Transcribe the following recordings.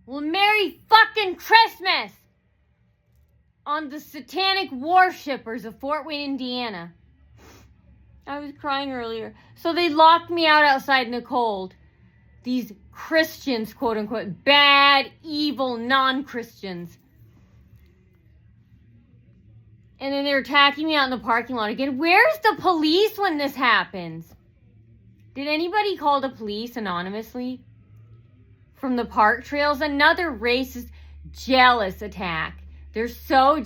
Well, Merry fucking Christmas on the satanic worshippers of Fort Wayne, Indiana. I was crying earlier. So they locked me out outside in the cold. These Christians, quote unquote, bad, evil, non-Christians. And then they're attacking me out in the parking lot again. Where's the police when this happens? Did anybody call the police anonymously? From the park trails? Another racist, jealous attack. They're so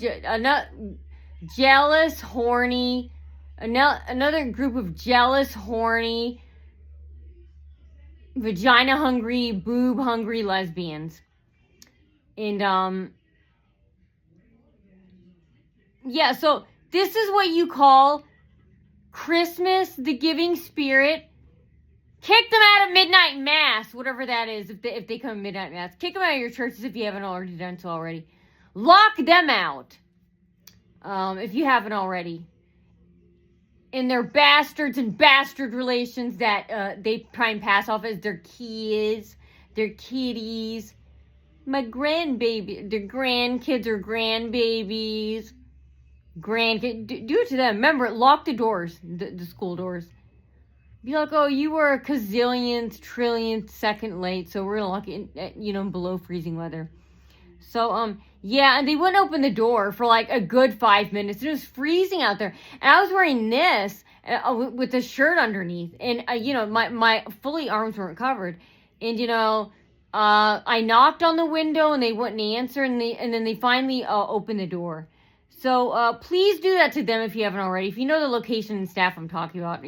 jealous, horny. Another group of jealous, horny, vagina-hungry, boob-hungry lesbians. And, yeah, so this is what you call Christmas, the giving spirit. Kick them out of midnight mass, whatever that is, if they come to midnight mass. Kick them out of your churches if you haven't already done so already. Lock them out, if you haven't already. And their bastards and bastard relations that they try and pass off as their kids, their kitties. My grandbaby, their grandkids or grandbabies. Do it to them. Remember, lock the doors, the school doors. Be like, oh, you were a gazillionth, trillionth second late, so we're gonna lock it in, below freezing weather. So, yeah, and they wouldn't open the door for like a good 5 minutes. It was freezing out there, and I was wearing this with a shirt underneath, and my fully arms weren't covered, and I knocked on the window and they wouldn't answer, and then they finally opened the door. So please do that to them if you haven't already. If you know the location and staff I'm talking about,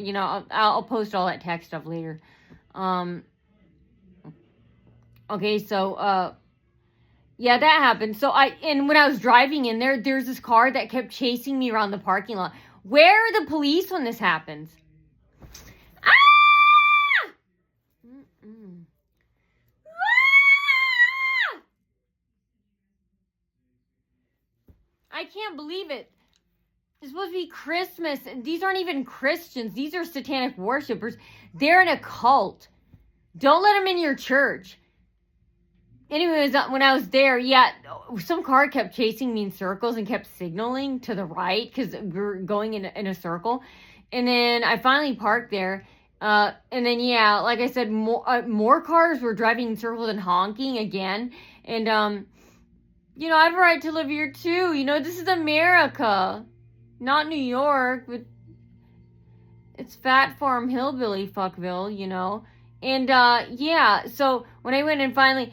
I'll post all that tech stuff later. Okay, so yeah, that happened. So when I was driving in there's this car that kept chasing me around the parking lot. Where are the police when this happens? Ah! Mm-mm. Ah! I can't believe it. It's supposed to be Christmas. These aren't even Christians. These are satanic worshipers. They're in a cult. Don't let them in your church. Anyways, when I was there, yeah, some car kept chasing me in circles and kept signaling to the right because we were going in a circle. And then I finally parked there. And then, yeah, like I said, more cars were driving in circles and honking again. And, I have a right to live here too. This is America, not New York, but it's Fat Farm Hillbilly Fuckville, And, yeah, so when I went and finally...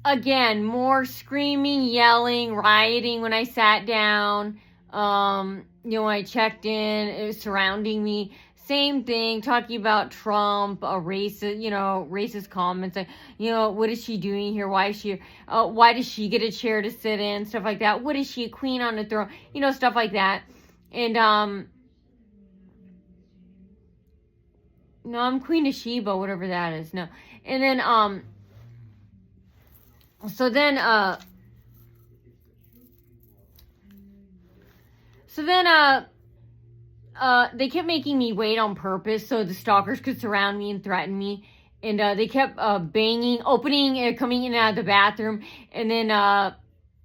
again, more screaming, yelling, rioting when I sat down. When I checked in, it was surrounding me. Same thing, talking about Trump, racist comments. Like, what is she doing here? Why is she here? Why does she get a chair to sit in? Stuff like that. What is she, a queen on the throne? Stuff like that. And, no, I'm Queen of Sheba, whatever that is. No. And then, So then, they kept making me wait on purpose so the stalkers could surround me and threaten me. And, they kept, banging, opening and coming in and out of the bathroom. And then,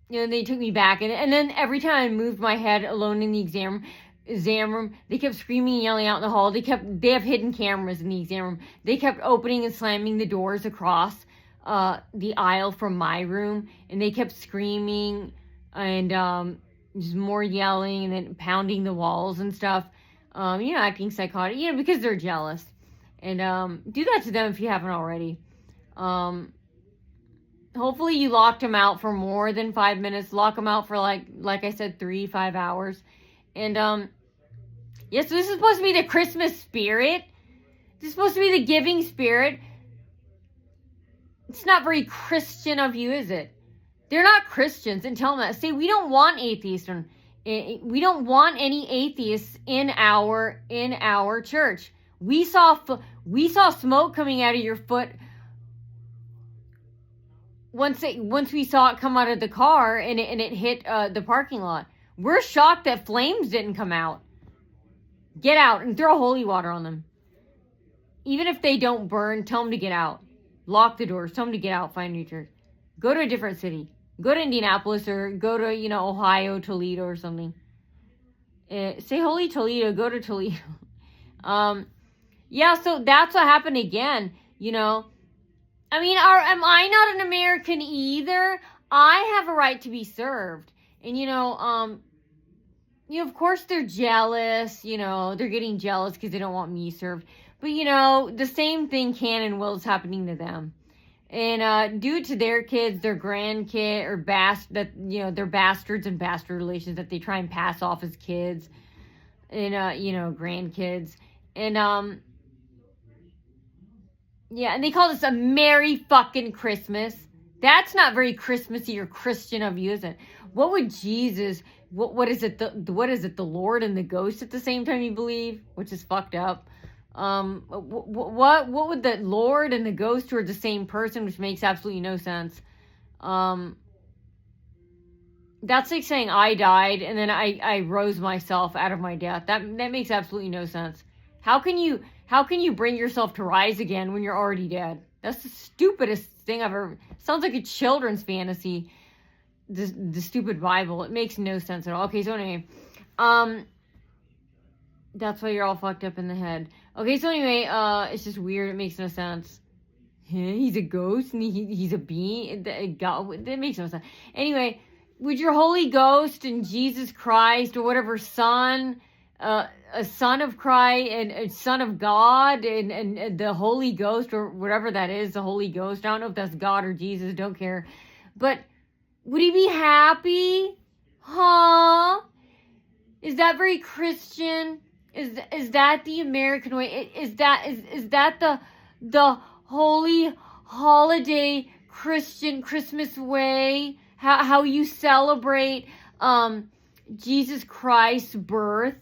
they took me back. And then every time I moved my head alone in the exam room, they kept screaming and yelling out in the hall. They have hidden cameras in the exam room. They kept opening and slamming the doors across the aisle from my room, and they kept screaming and just more yelling and then pounding the walls and stuff, acting psychotic, because they're jealous. And do that to them if you haven't already. Hopefully you locked them out for more than 5 minutes. Lock them out for like I said, 3-5 hours. And so this is supposed to be the Christmas spirit. This is supposed to be the giving spirit. It's not very Christian of you, is it? They're not Christians, and tell them that. Say, we don't want atheists. We don't want any atheists in our church. We saw smoke coming out of your foot once we saw it come out of the car and it hit the parking lot. We're shocked that flames didn't come out. Get out and throw holy water on them. Even if they don't burn, tell them to get out. Lock the doors. Tell them to get out. Find a new church. Go to a different city. Go to Indianapolis or go to, Ohio, Toledo or something. Say Holy Toledo, go to Toledo. Yeah, so that's what happened again, I mean, am I not an American either? I have a right to be served. And, of course they're jealous, they're getting jealous because they don't want me served. But, the same thing can and will is happening to them. And do it to their kids, their grandkid, or their bastards and bastard relations that they try and pass off as kids and, grandkids. And, yeah, and they call this a Merry fucking Christmas. That's not very Christmassy or Christian of you, is it? What would Jesus, what is it, the Lord and the ghost at the same time you believe? Which is fucked up. What would the Lord and the ghost are the same person, which makes absolutely no sense. That's like saying I died and then I rose myself out of my death. That makes absolutely no sense. How can you bring yourself to rise again when you're already dead? That's the stupidest thing I've ever. Sounds like a children's fantasy. The stupid Bible. It makes no sense at all. Okay, so anyway, that's why you're all fucked up in the head. Okay, so anyway, it's just weird. It makes no sense. He's a ghost and he's a being. That makes no sense. Anyway, would your Holy Ghost and Jesus Christ or whatever Son, a Son of Christ and a Son of God and the Holy Ghost or whatever that is, the Holy Ghost. I don't know if that's God or Jesus. Don't care. But would he be happy? Huh? Is that very Christian? Is that the American way? Is that the holy holiday Christian Christmas way? How you celebrate Jesus Christ's birth?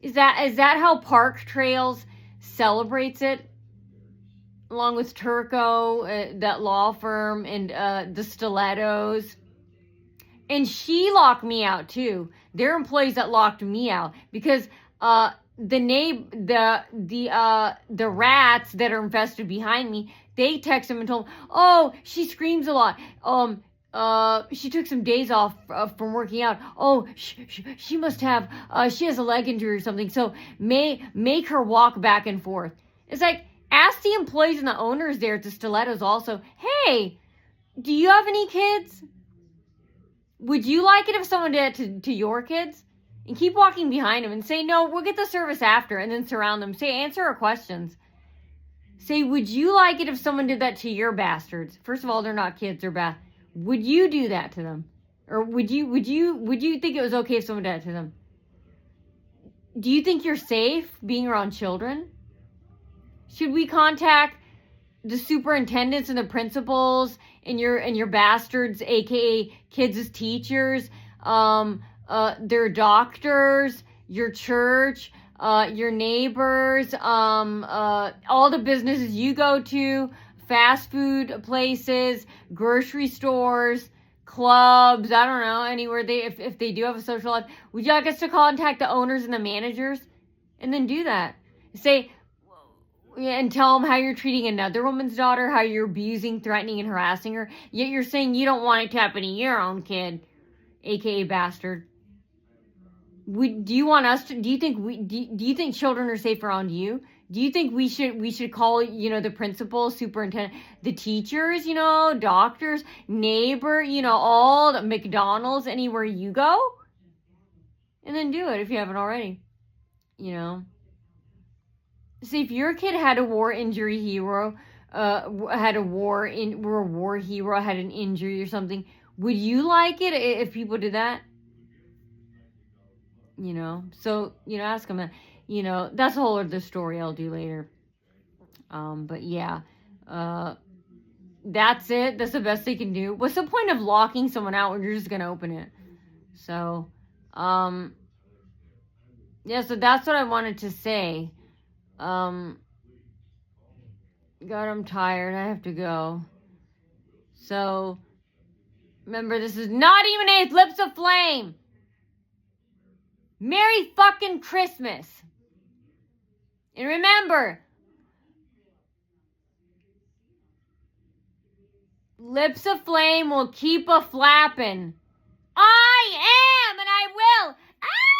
Is that how Park Trails celebrates it? Along with Turco, that law firm, and the Stilettos. And she locked me out too. There are employees that locked me out because the rats that are infested behind me, they text them and told them, oh, she screams a lot. She took some days off from working out. Oh, she must have, she has a leg injury or something. So make her walk back and forth. It's like, ask the employees and the owners there at the Stilettos also, hey, do you have any kids? Would you like it if someone did it to your kids? And keep walking behind them and say, no, we'll get the service after, and then surround them. Say, answer our questions. Say, would you like it if someone did that to your bastards? First of all, they're not kids, they're bad. Would you do that to them? Or would you think it was okay if someone did that to them? Do you think you're safe being around children? Should we contact the superintendents and the principals and your bastards, aka kids as teachers, their doctors, your church, your neighbors, all the businesses you go to, fast food places, grocery stores, clubs, I don't know, anywhere if they do have a social life? Would you like us to contact the owners and the managers? And then do that. Say, and tell them how you're treating another woman's daughter, how you're abusing, threatening, and harassing her. Yet you're saying you don't want it to happen to your own kid, aka bastard. Do you think children are safe around you? Do you think we should call, the principal, superintendent, the teachers, doctors, neighbor, all the McDonald's, anywhere you go? And then do it if you haven't already, See, if your kid had a war injury hero, had a war hero, had an injury or something, would you like it if people did that? So, ask them that. That's a whole other story I'll do later. But yeah, that's it. That's the best they can do. What's the point of locking someone out when you're just going to open it? So, yeah, so that's what I wanted to say. God, I'm tired. I have to go. So, remember, this is not even a Lips of Flame. Merry fucking Christmas. And remember, Lips aflame will keep a flapping. I am, and I will. Ah!